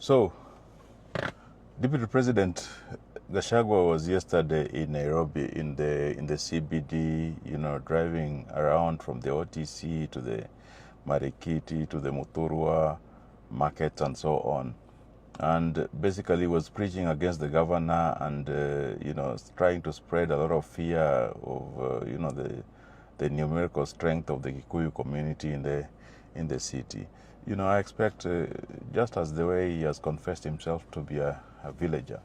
So, Deputy President Gachagua was yesterday in Nairobi in the CBD, driving around from the OTC to the Marikiti to the Muthurwa market and so on. And basically was preaching against the governor and, trying to spread a lot of fear of, the numerical strength of the Kikuyu community in the city. I expect, just as the way he has confessed himself to be a villager,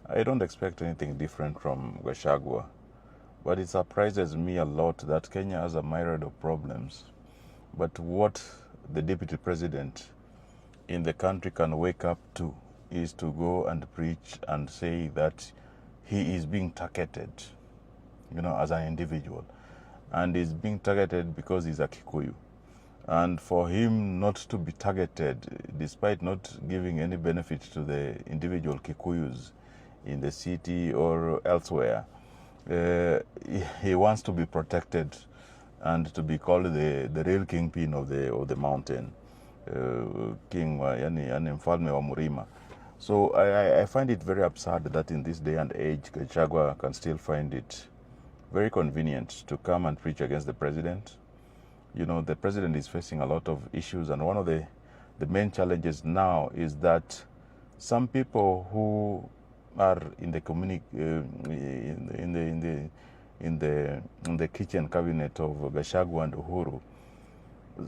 I don't expect anything different from Gachagua. But it surprises me a lot that Kenya has a myriad of problems. But what the deputy president in the country can wake up to is to go and preach and say that he is being targeted, as an individual. And he's being targeted because he's a Kikuyu. And for him not to be targeted, despite not giving any benefit to the individual Kikuyus in the city or elsewhere, he wants to be protected and to be called the real kingpin of the mountain, king yani mfalme wa Murima. So I find it very absurd that in this day and age, Gachagua can still find it very convenient to come and preach against the president. The president is facing a lot of issues, and one of the main challenges now is that some people who are in the in the kitchen cabinet of Gachagua and Uhuru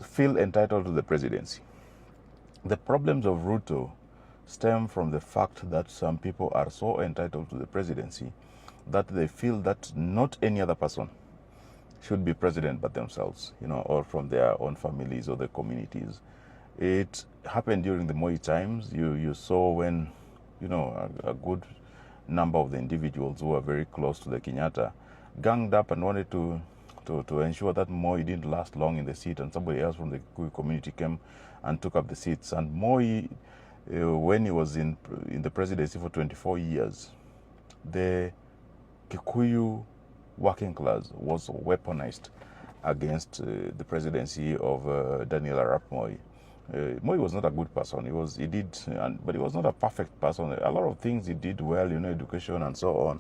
feel entitled to the presidency. The problems of RUTO stem from the fact that some people are so entitled to the presidency that they feel that not any other person should be president but themselves, or from their own families or their communities. It happened during the Moi times. You saw when, a good number of the individuals who were very close to the Kenyatta ganged up and wanted to ensure that Moi didn't last long in the seat, and somebody else from the Kikuyu community came and took up the seats. And Moi, when he was in the presidency for 24 years, the Kikuyu working class was weaponized against the presidency of Daniel Arap Moi. Moi was not a good person. But he was not a perfect person. A lot of things he did well, education and so on.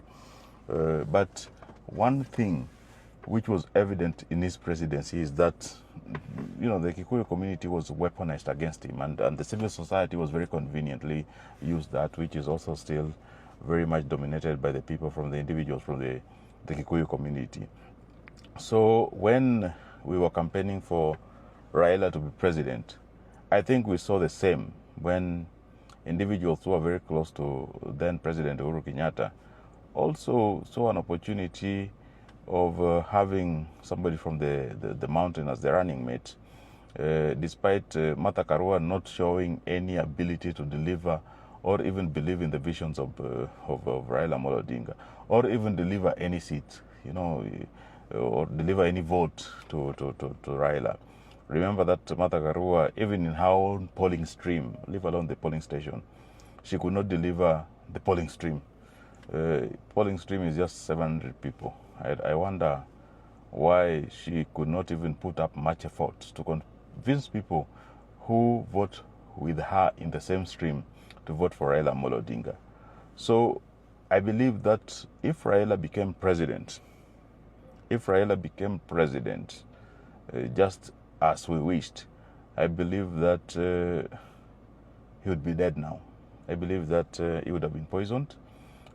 But one thing which was evident in his presidency is that, the Kikuyu community was weaponized against him, and the civil society was very conveniently used that, which is also still very much dominated by the people from the individuals from the Kikuyu community. So when we were campaigning for Raila to be president, I think we saw the same when individuals who are very close to then President Uhuru Kenyatta also saw an opportunity of having somebody from the mountain as the running mate, despite Martha Karua not showing any ability to deliver or even believe in the visions of Raila Odinga, or even deliver any seat, or deliver any vote to Raila. Remember that Martha Karua, even in her own polling stream, leave alone the polling station, she could not deliver the polling stream. Polling stream is just 700 people. I wonder why she could not even put up much effort to convince people who vote with her in the same stream to vote for Raila Odinga. So I believe that if Raila became president, just as we wished, I believe that he would be dead now. I believe that he would have been poisoned.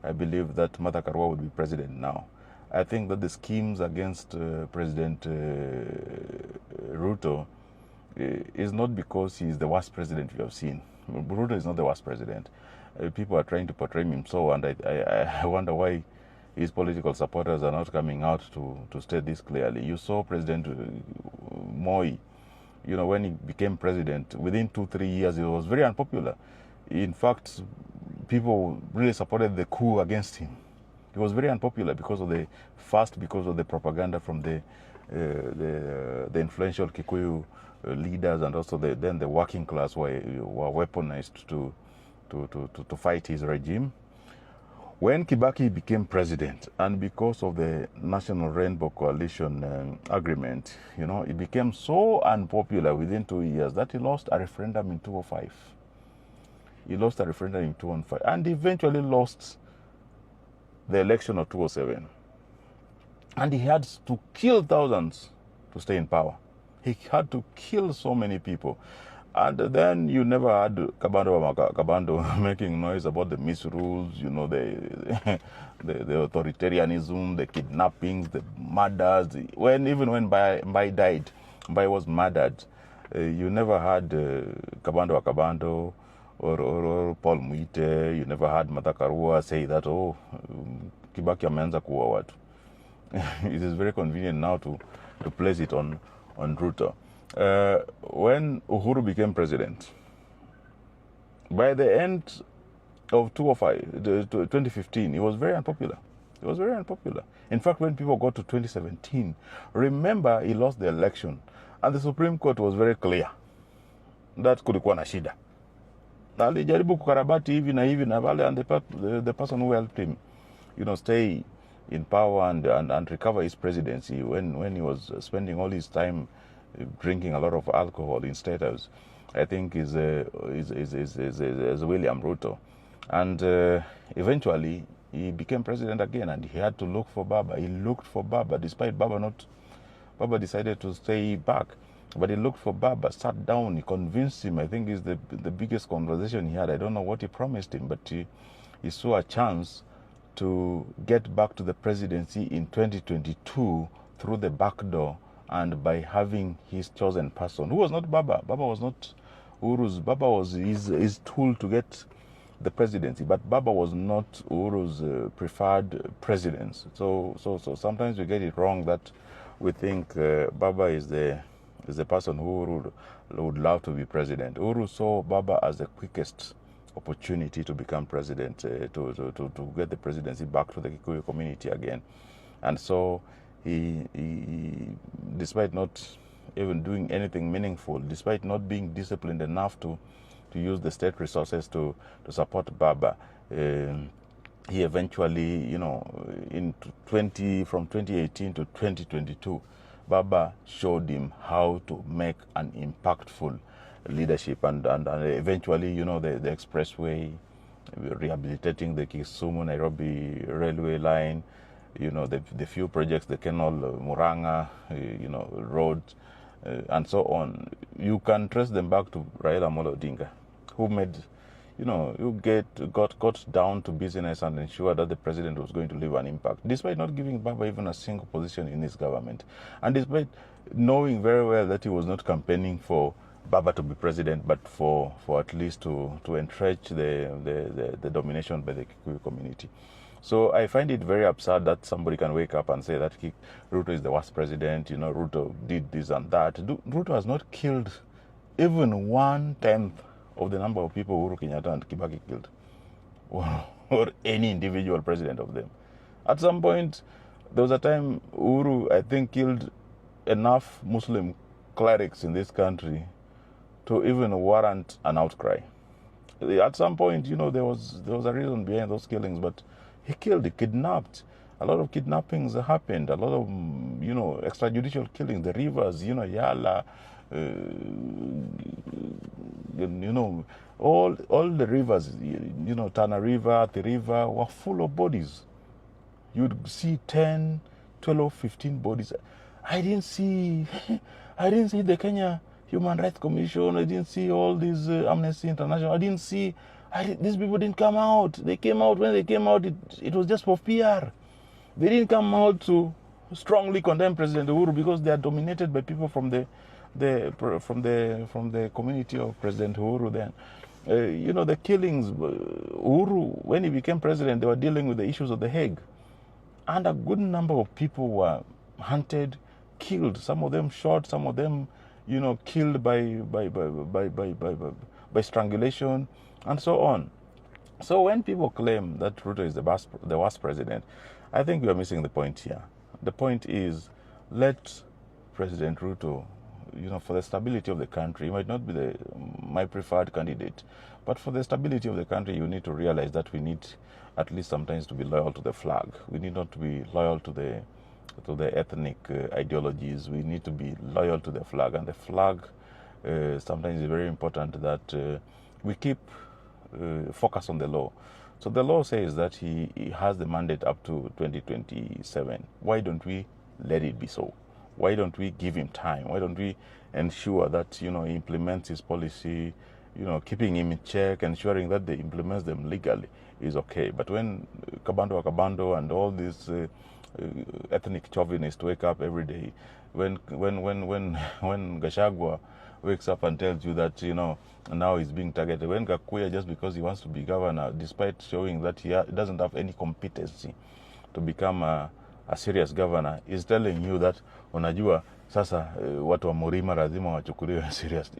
I believe that Martha Karua would be president now. I think that the schemes against President Ruto is not because he is the worst president we have seen. Ruto is not the worst president. People are trying to portray him so, and I wonder why his political supporters are not coming out to state this clearly. You saw President Moi, when he became president, within 2-3 years, he was very unpopular. In fact, people really supported the coup against him. He was very unpopular because of the propaganda from the influential Kikuyu leaders, and also then the working class were weaponized to fight his regime. When Kibaki became president, and because of the National Rainbow Coalition agreement, it became so unpopular within 2 years that he lost a referendum in 2005. He lost a referendum in 2005 and eventually lost the election of 2007. And he had to kill thousands to stay in power. He had to kill so many people. And then you never had Kabando making noise about the misrules, you know, the authoritarianism, the kidnappings, the murders. Even when Bai died, Bai was murdered. You never had Kabando or Paul Muite. You never had Martha Karua say that, oh, Kibaki ameanza kuua watu. It is very convenient now to place it on RUTO. When Uhuru became president, by the end of 2015, he was very unpopular. He was very unpopular. In fact, when people got to 2017, remember he lost the election, and the Supreme Court was very clear that kulikuwa na shida. Na alijaribu kukarabati hivi na hivi na wale, and the person who helped him, you know, stay in power and recover his presidency when he was spending all his time drinking a lot of alcohol in State House, I think is William Ruto. And eventually he became president again, and he had to look for Baba. He looked for Baba, despite Baba decided to stay back. But he looked for Baba, sat down, he convinced him. I think is the biggest conversation he had. I don't know what he promised him, but he saw a chance to get back to the presidency in 2022 through the back door, and by having his chosen person, who was not Baba. Baba was not Uru's. Baba was his tool to get the presidency, but Baba was not Uru's preferred president. So sometimes we get it wrong that we think Baba is the person who would love to be president. Uru saw Baba as the quickest opportunity to become president, to get the presidency back to the Kikuyu community again. And so he despite not even doing anything meaningful, despite not being disciplined enough to use the state resources to support Baba, he eventually, you know, from 2018 to 2022, Baba showed him how to make an impactful leadership, and eventually, you know, the expressway, rehabilitating the Kisumu-Nairobi railway line, you know, the few projects, the Kenol Muranga, you know, road, and so on. You can trace them back to Raila Odinga, who made, you know, got down to business and ensured that the president was going to leave an impact, despite not giving Baba even a single position in his government, and despite knowing very well that he was not campaigning for Baba to be president, but for at least to entrench the domination by the Kikuyu community. So I find it very absurd that somebody can wake up and say that Ruto is the worst president, you know, Ruto did this and that. Ruto has not killed even 1/10 of the number of people Uhuru Kenyatta and Kibaki killed, or any individual president of them. At some point, there was a time Uhuru, I think, killed enough Muslim clerics in this country to even warrant an outcry. At some point, you know, there was a reason behind those killings, but he kidnapped. A lot of kidnappings happened. A lot of, you know, extrajudicial killings. The rivers, you know, Yala, you know, all the rivers, you know, Tana River, the river, were full of bodies. You'd see 10, 12, 15 bodies. I didn't see the Kenya Human Rights Commission. I didn't see all these Amnesty International. These people didn't come out. They came out. When they came out, it was just for PR. They didn't come out to strongly condemn President Uhuru because they are dominated by people from the community of President Uhuru then. You know, the killings, Uhuru, when he became president, they were dealing with the issues of the Hague. And a good number of people were hunted, killed, some of them shot, some of them, you know, killed by strangulation, and so on. So when people claim that Ruto is the worst president, I think we are missing the point here. The point is, let President Ruto, you know, for the stability of the country, he might not be my preferred candidate, but for the stability of the country, you need to realize that we need at least sometimes to be loyal to the flag. We need not to be loyal to the ethnic ideologies. We need to be loyal to the flag, and the flag sometimes is very important that we keep focus on the law. So the law says that he has the mandate up to 2027. Why don't we let it be so? Why don't we give him time? Why don't we ensure that, he implements his policy, keeping him in check, ensuring that they implement them legally is okay. But when Kabando and all these ethnic chauvinists wake up every day, when Gachagua wakes up and tells you that, now he's being targeted, when Gakuya, just because he wants to be governor, despite showing that he doesn't have any competency to become a serious governor, is telling you that, unajua, sasa watu wa Murima lazima wachukuliwe serious.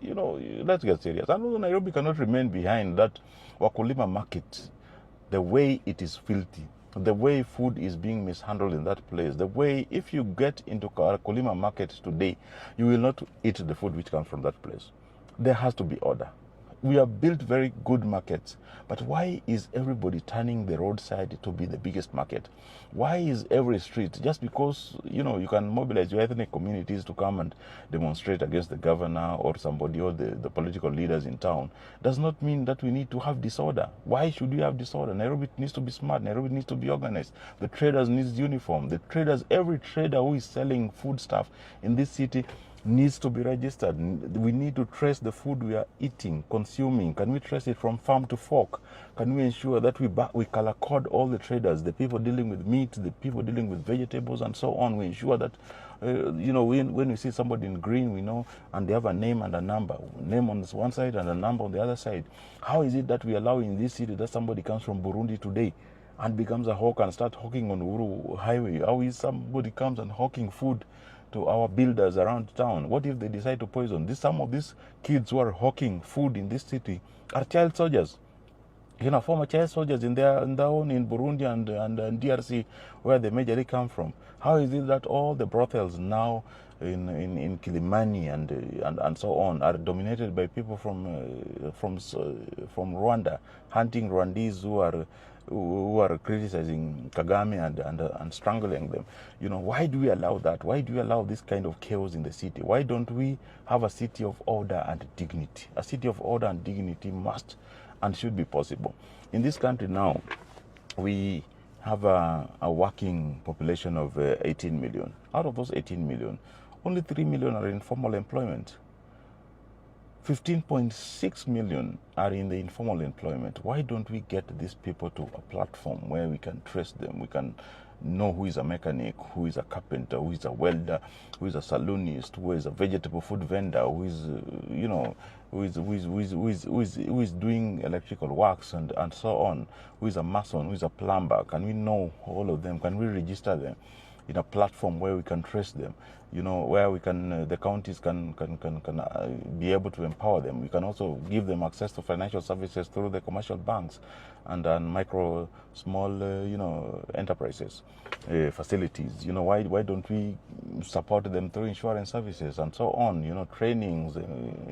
Let's get serious. And Nairobi cannot remain behind that wakulima market, the way it is filthy, the way food is being mishandled in that place, the way if you get into Wakulima market today, you will not eat the food which comes from that place. There has to be order. We have built very good markets, but why is everybody turning the roadside to be the biggest market? Why is every street, just because, you can mobilize your ethnic communities to come and demonstrate against the governor or somebody or the political leaders in town, does not mean that we need to have disorder. Why should we have disorder? Nairobi needs to be smart. Nairobi needs to be organized. The traders needs uniform. The traders, every trader who is selling food stuff in this city needs to be registered. We need to trace the food we are eating, consuming. Can we trace it from farm to fork? Can we ensure that we color code all the traders, the people dealing with meat, the people dealing with vegetables, and so on? We ensure that, when we see somebody in green, we know, and they have a name and a number, name on one side and a number on the other side. How is it that we allow in this city that somebody comes from Burundi today and becomes a hawker and start hawking on Uhuru Highway? How is somebody comes and hawking food to our builders around town? What if they decide to poison? Some of these kids who are hawking food in this city are child soldiers. Former child soldiers in their own in Burundi and DRC, where they majorly come from. How is it that all the brothels now in Kilimani and so on are dominated by people from Rwanda, hunting Rwandese who are criticizing Kagame and strangling them? Why do we allow that? Why do we allow this kind of chaos in the city? Why don't we have a city of order and dignity? A city of order and dignity must and should be possible. In this country now, we have a working population of 18 million. Out of those 18 million, only 3 million are in formal employment. 15.6 million are in the informal employment. Why don't we get these people to a platform where we can trace them? We can know who is a mechanic, who is a carpenter, who is a welder, who is a saloonist, who is a vegetable food vendor, who is, who is doing electrical works and so on, who is a mason, who is a plumber. Can we know all of them? Can we register them in a platform where we can trace them? Where we can, the counties can be able to empower them. We can also give them access to financial services through the commercial banks and micro, small, enterprises, facilities. Why don't we support them through insurance services and so on? Trainings,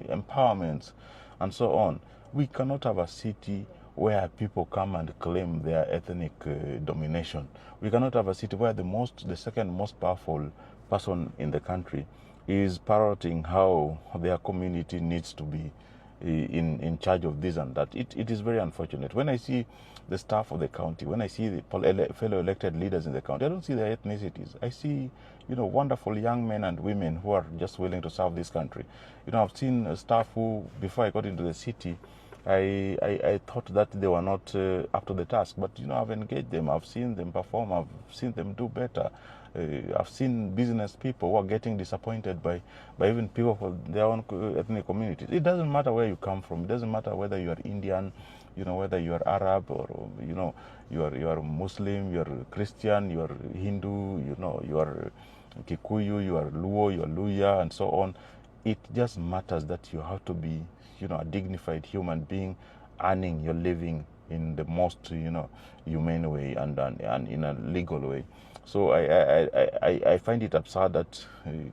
empowerments, and so on. We cannot have a city where people come and claim their ethnic domination. We cannot have a city where the second most powerful person in the country is parroting how their community needs to be in charge of this and that. It is very unfortunate. When I see the staff of the county, when I see the fellow elected leaders in the county, I don't see their ethnicities. I see, wonderful young men and women who are just willing to serve this country. I've seen staff who, before I got into the city, I thought that they were not up to the task, but I've engaged them, I've seen them perform, I've seen them do better. I've seen business people who are getting disappointed by even people from their own ethnic communities. It doesn't matter where you come from. It doesn't matter whether you are Indian, whether you are Arab or you are Muslim, you are Christian, you are Hindu, you are Kikuyu, you are Luo, you are Luya, and so on. It just matters that you have to be a dignified human being, earning your living in the most humane way and in a legal way. So I find it absurd that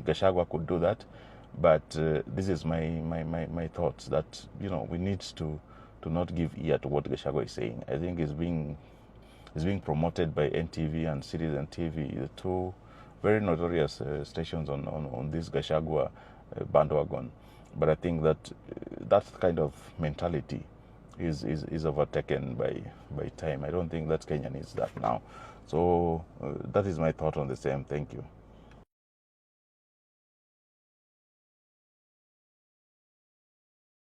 Gachagua could do that, but this is my thoughts that we need to not give ear to what Gachagua is saying. I think it's being promoted by NTV and Citizen TV, the two very notorious stations on this Gachagua bandwagon. But I think that that kind of mentality is overtaken by time. I don't think that Kenya needs that now. So that is my thought on the same. Thank you.